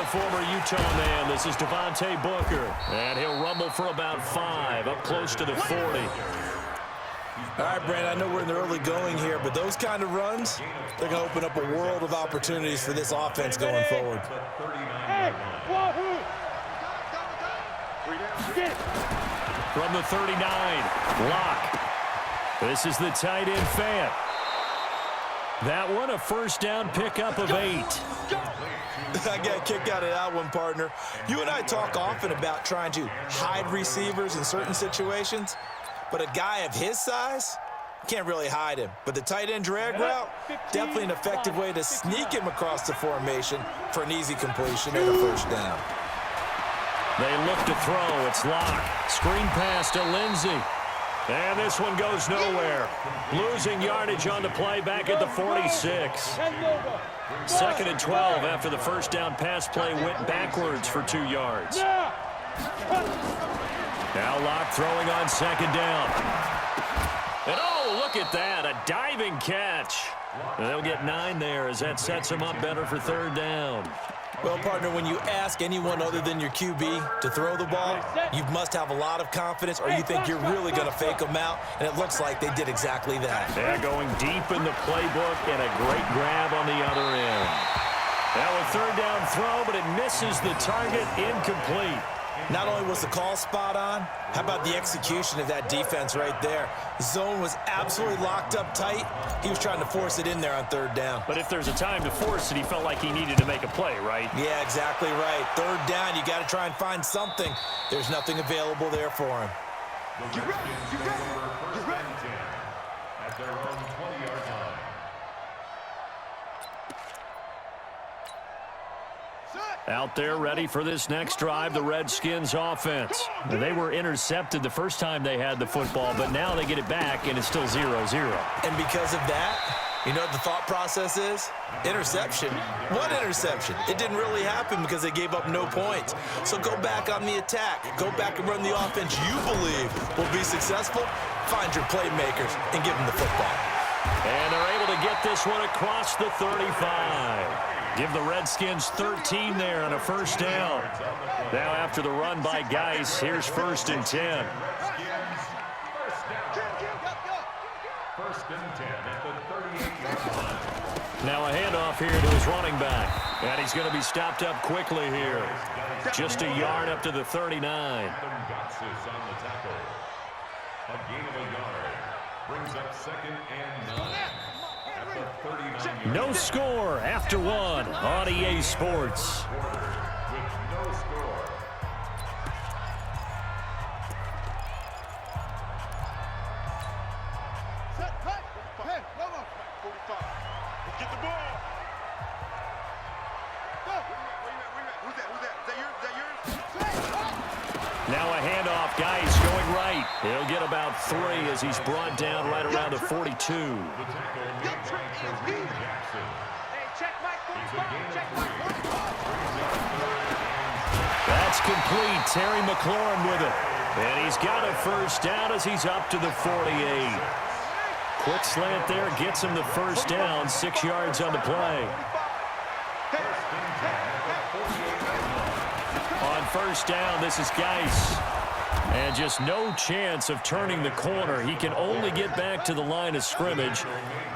former Utah man. This is Devontae Booker. And he'll rumble for about 5, up close to the 40. All right, Brandon, I know we're in the early going here, but those kind of runs, they're going to open up a world of opportunities for this offense going forward. From the 39, Locke. This is the tight end Fant. That one, a first down pickup of 8. I got a kick out of that one, partner. You and I talk often about trying to hide receivers in certain situations, but a guy of his size can't really hide him. But the tight end drag route, definitely an effective way to sneak him across the formation for an easy completion and a first down. They look to throw. It's Locke. Screen pass to Lindsey. And this one goes nowhere. Losing yardage on the play back at the 46. 2nd and 12 after the first down pass play went backwards for 2 yards. Now Locke throwing on 2nd down. And oh, look at that, a diving catch. And they'll get 9 there as that sets them up better for 3rd down. Well, partner, when you ask anyone other than your QB to throw the ball, you must have a lot of confidence or you think you're really going to fake them out, and it looks like they did exactly that. They're going deep in the playbook and a great grab on the other end. Now a 3rd down throw, but it misses the target, incomplete. Not only was the call spot on, how about the execution of that defense right there? Zone was absolutely locked up tight. He was trying to force it in there on 3rd down. But if there's a time to force it, he felt like he needed to make a play, right? Yeah, exactly right. 3rd down, you got to try and find something. There's nothing available there for him. You ready? At their own 20-yard line. Out there ready for this next drive, the Redskins offense. They were intercepted the first time they had the football, but now they get it back, and it's still 0-0. And because of that, you know what the thought process is? Interception. What interception? It didn't really happen because they gave up no points. So go back on the attack. Go back and run the offense you believe will be successful. Find your playmakers and give them the football. And they're able to get this one across the 35. Give the Redskins 13 there on a first down. Now after the run by Geis, here's 1st and 10. First and 10 at the 38-yard line. Now a handoff here to his running back. And he's going to be stopped up quickly here. Just a yard up to the 39. On the tackle. A gain of a yard. Brings up 2nd and 9. No score after 1 on EA Sports. With no score. Set, cut, 10, 45. Let's get the ball. Go. Who's that? Is that yours? Now a handoff. Geis going right. He'll get about 3 as he's brought down right around the 42. That's complete. Terry McLaurin with it. And he's got a first down as he's up to the 48. Quick slant there gets him the first down. 6 yards on the play. On first down, this is Geis. And just no chance of turning the corner. He can only get back to the line of scrimmage.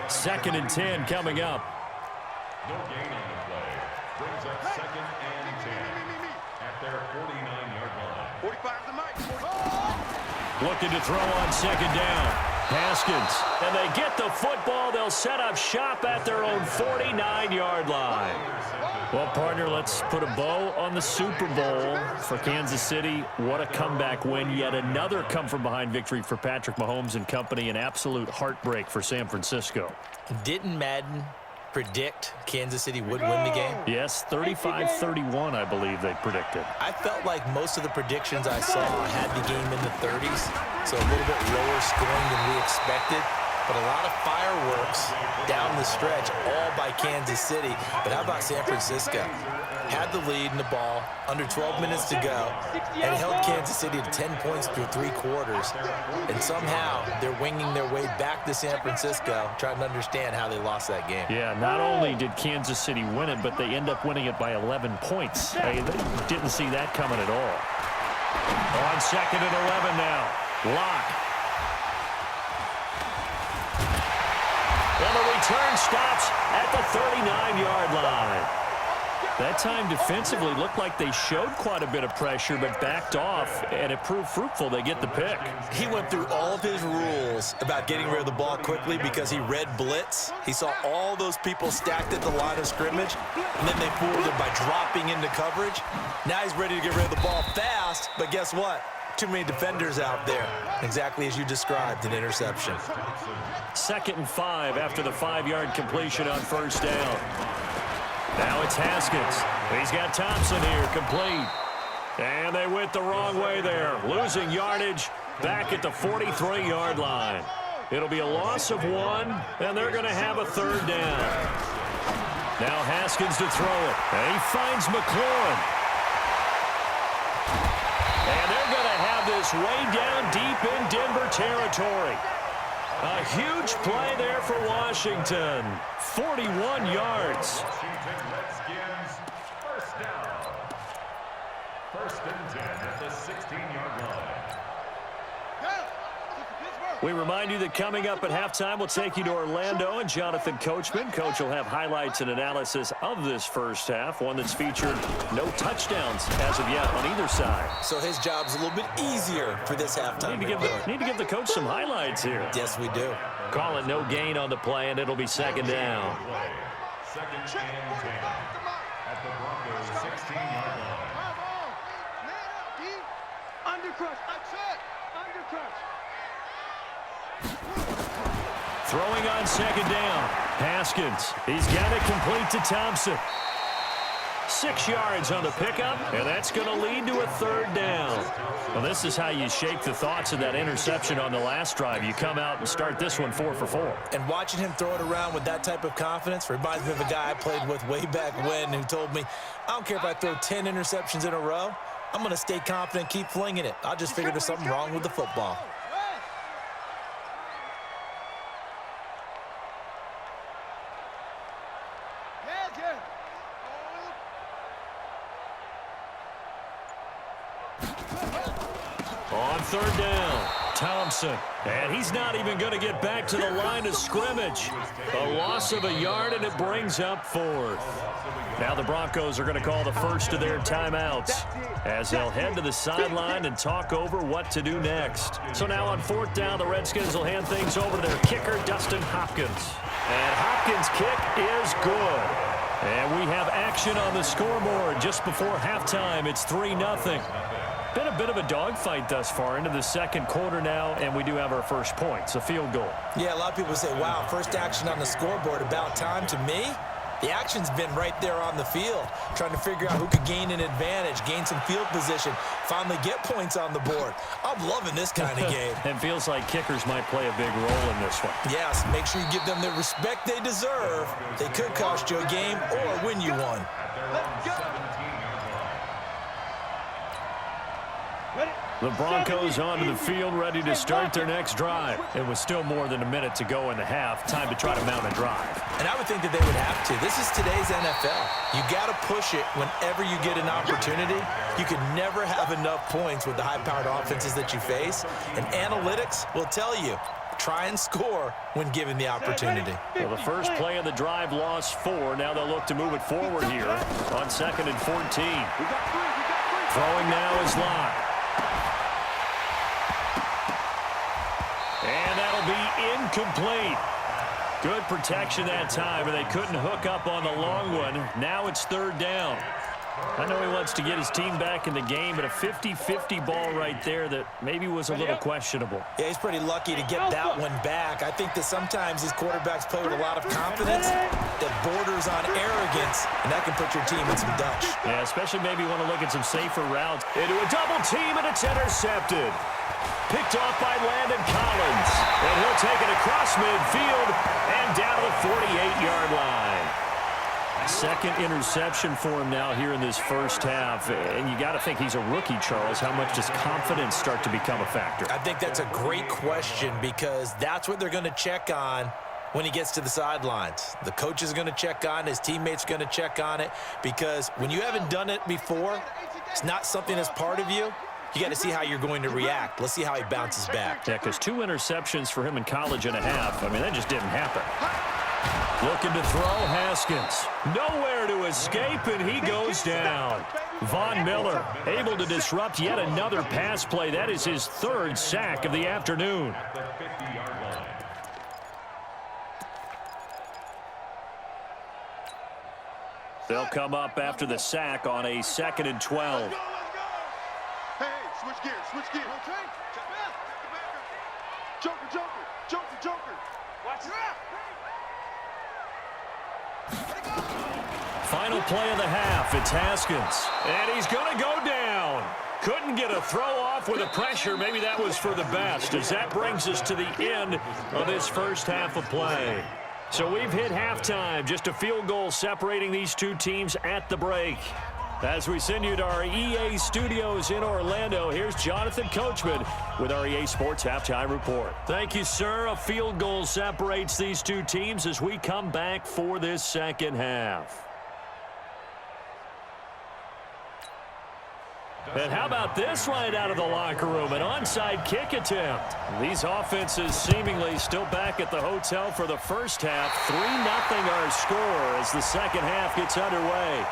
2nd and 10 coming up. No gain on the play. Brings up 2nd and 10 at their 49-yard line. 45 the mic. Looking to throw on 2nd down. Haskins. And they get the football. They'll set up shop at their own 49-yard line. Well, partner, let's put a bow on the Super Bowl for Kansas City. What a comeback win. Yet another come-from-behind victory for Patrick Mahomes and company. An absolute heartbreak for San Francisco. Didn't Madden predict Kansas City would win the game? Yes, 35-31, I believe they predicted. I felt like most of the predictions I saw had the game in the 30s, so a little bit lower scoring than we expected. But a lot of fireworks down the stretch, all by Kansas City. But how about San Francisco? Had the lead in the ball, under 12 minutes to go, and held Kansas City to 10 points through 3 quarters. And somehow they're winging their way back to San Francisco, trying to understand how they lost that game. Yeah, not only did Kansas City win it, but they end up winning it by 11 points. They didn't see that coming at all. On 2nd and 11 now. Lock. And the return stops at the 39-yard line. That time defensively looked like they showed quite a bit of pressure but backed off, and it proved fruitful. They get the pick. He went through all of his rules about getting rid of the ball quickly because he read blitz. He saw all those people stacked at the line of scrimmage, and then they fooled him by dropping into coverage. Now he's ready to get rid of the ball fast, but guess what? Too many defenders out there. Exactly as you described, an interception. 2nd and 5 after the 5-yard completion on 1st down. Now it's Haskins. He's got Thompson here, complete. And they went the wrong way there, losing yardage back at the 43-yard line. It'll be a loss of 1, and they're going to have a 3rd down. Now Haskins to throw it, and he finds McLaurin. And they're going to have this way down deep in Denver territory. A huge play there for Washington. 41 yards. Washington Redskins, 1st down. 1st and 10 at the 16-yard line. We remind you that coming up at halftime, we'll take you to Orlando and Jonathan Coachman. Coach will have highlights and analysis of this first half, one that's featured no touchdowns as of yet on either side. So his job's a little bit easier for this halftime. Need to give the coach some highlights here. Yes, we do. Call it no gain on the play, and it'll be 2nd down. 2nd and 10 at the Broncos' 16-yard line. Undercrush. Undercrush. Throwing on 2nd down. Haskins. He's got it complete to Thompson. 6 yards on the pickup, and that's going to lead to a 3rd down. Well, this is how you shake the thoughts of that interception on the last drive. You come out and start this one 4 for 4. And watching him throw it around with that type of confidence reminds me of a guy I played with way back when who told me, I don't care if I throw 10 interceptions in a row, I'm going to stay confident, keep flinging it. I just figured there's something wrong with the football. On 3rd down, Thompson. And he's not even going to get back to the line of scrimmage. A loss of a yard, and it brings up 4th. Now the Broncos are going to call the first of their timeouts as they'll head to the sideline and talk over what to do next. So now on 4th down, the Redskins will hand things over to their kicker, Dustin Hopkins. And Hopkins' kick is good. And we have action on the scoreboard just before halftime. It's 3-0. Been a bit of a dogfight thus far into the 2nd quarter now, and we do have our first points, a field goal. Yeah, a lot of people say, wow, first action on the scoreboard, about time. To me, the action's been right there on the field, trying to figure out who could gain an advantage, gain some field position, finally get points on the board. I'm loving this kind of game. And feels like kickers might play a big role in this one. Yes, make sure you give them the respect they deserve. They could cost you a game or win you one. Let's go. The Broncos onto the field, ready to start their next drive. It was still more than a minute to go in the half. Time to try to mount a drive. And I would think that they would have to. This is today's NFL. You got to push it whenever you get an opportunity. You can never have enough points with the high-powered offenses that you face. And analytics will tell you, try and score when given the opportunity. Well, the first play of the drive lost 4. Now they'll look to move it forward here on 2nd and 14. Throwing now is Locke. And that'll be incomplete. Good protection that time, and they couldn't hook up on the long one. Now it's 3rd down. I know he wants to get his team back in the game, but a 50-50 ball right there that maybe was a little questionable. Yeah, he's pretty lucky to get that one back. I think that sometimes these quarterbacks play with a lot of confidence that borders on arrogance, and that can put your team in some Dutch. Yeah, especially maybe you want to look at some safer routes. Into a double team, and it's intercepted. Picked off by Landon Collins. And he'll take it across midfield and down to the 48-yard line. Second interception for him now here in this first half. And you got to think he's a rookie, Charles. How much does confidence start to become a factor? I think that's a great question because that's what they're going to check on when he gets to the sidelines. The coach is going to check on, his teammates are going to check on it, because when you haven't done it before, it's not something that's part of you. You got to see how you're going to react. Let's see how he bounces back. Yeah, because 2 interceptions for him in college and a half. I mean, that just didn't happen. Looking to throw, Haskins. Nowhere to escape, and he goes down. Von Miller able to disrupt yet another pass play. That is his 3rd sack of the afternoon. They'll come up after the sack on a 2nd and 12. Hey, switch gears, switch gears. Joker, Joker, Joker, Joker. Watch it out. Final play of the half, it's Haskins. And he's going to go down. Couldn't get a throw off with the pressure. Maybe that was for the best, as that brings us to the end of this first half of play. So we've hit halftime, just a field goal separating these two teams at the break. As we send you to our EA studios in Orlando, here's Jonathan Coachman with our EA Sports Halftime Report. Thank you, sir. A field goal separates these two teams as we come back for this second half. And how about this right out of the locker room? An onside kick attempt. These offenses seemingly still back at the hotel for the first half. 3-0 our score as the second half gets underway.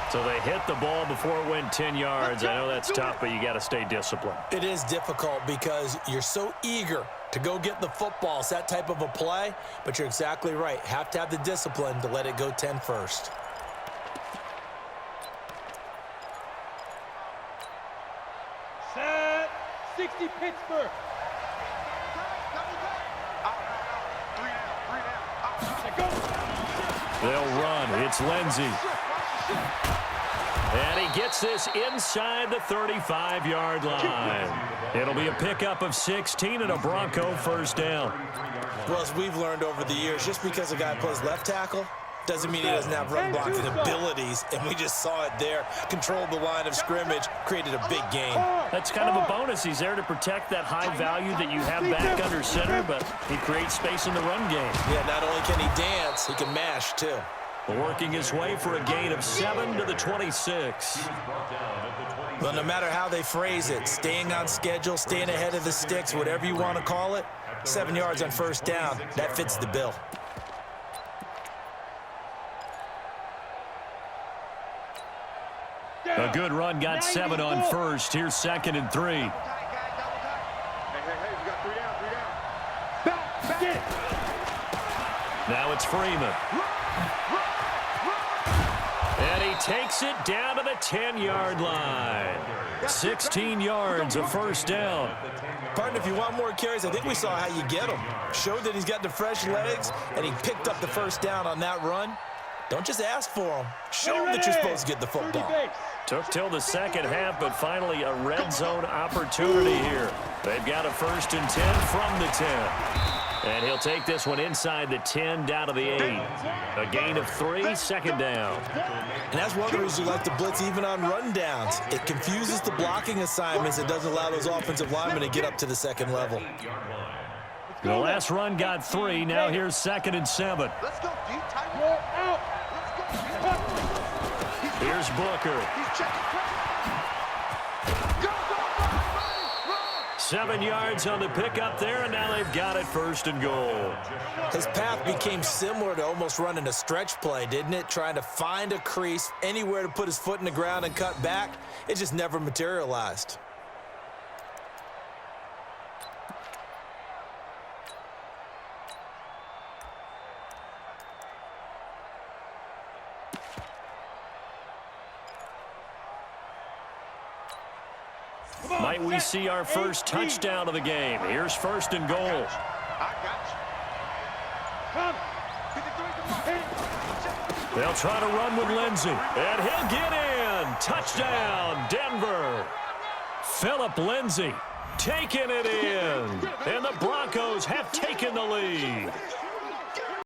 So they hit the ball before it went 10 yards. I know that's tough, but you got to stay disciplined. It is difficult because you're so eager to go get the football. It's that type of a play, but you're exactly right. Have to have the discipline to let it go 10 first. Set 60 Pittsburgh. They'll run. It's Lindsey. And he gets this inside the 35-yard line. It'll be a pickup of 16 and a Bronco first down. Well, as we've learned over the years, just because a guy plays left tackle doesn't mean he doesn't have run blocking abilities, and we just saw it there. Controlled the line of scrimmage, created a big gain. That's kind of a bonus. He's there to protect that high value that you have back under center, but he creates space in the run game. Yeah, not only can he dance, he can mash, too. Working his way for a gain of 7 to the 26. Well, no matter how they phrase it, staying on schedule, staying ahead of the sticks, whatever you want to call it, 7 yards on first down, that fits the bill. A good run, got 7 on first. Here's 2nd and 3. Hey, we got 3 down, 3 down. Now it's Freeman. And he takes it down to the 10-yard line. 16 yards, a first down. Partner, if you want more carries, I think we saw how you get them. Showed that he's got the fresh legs, and he picked up the first down on that run. Don't just ask for them. Show them that you're supposed to get the football. Took till the second half, but finally a red zone opportunity here. They've got a 1st and 10 from the 10. And he'll take this one inside the 10 down to the 8. A gain of 3, 2nd down. And that's one of the reasons you like to blitz even on rundowns. It confuses the blocking assignments. It doesn't allow those offensive linemen to get up to the second level. The last run got 3. Now here's 2nd and 7. Let's go, D. Tight out. Let's go. Here's Booker. He's checking pressure. Go, run. 7 yards on the pickup there, and now they've got it 1st and goal. His path became similar to almost running a stretch play, didn't it? Trying to find a crease, anywhere to put his foot in the ground and cut back. It just never materialized. Might we see our first touchdown of the game? Here's first and goal. I got you. Come. They'll try to run with Lindsey, and he'll get in. Touchdown, Denver. Phillip Lindsay taking it in, and the Broncos have taken the lead.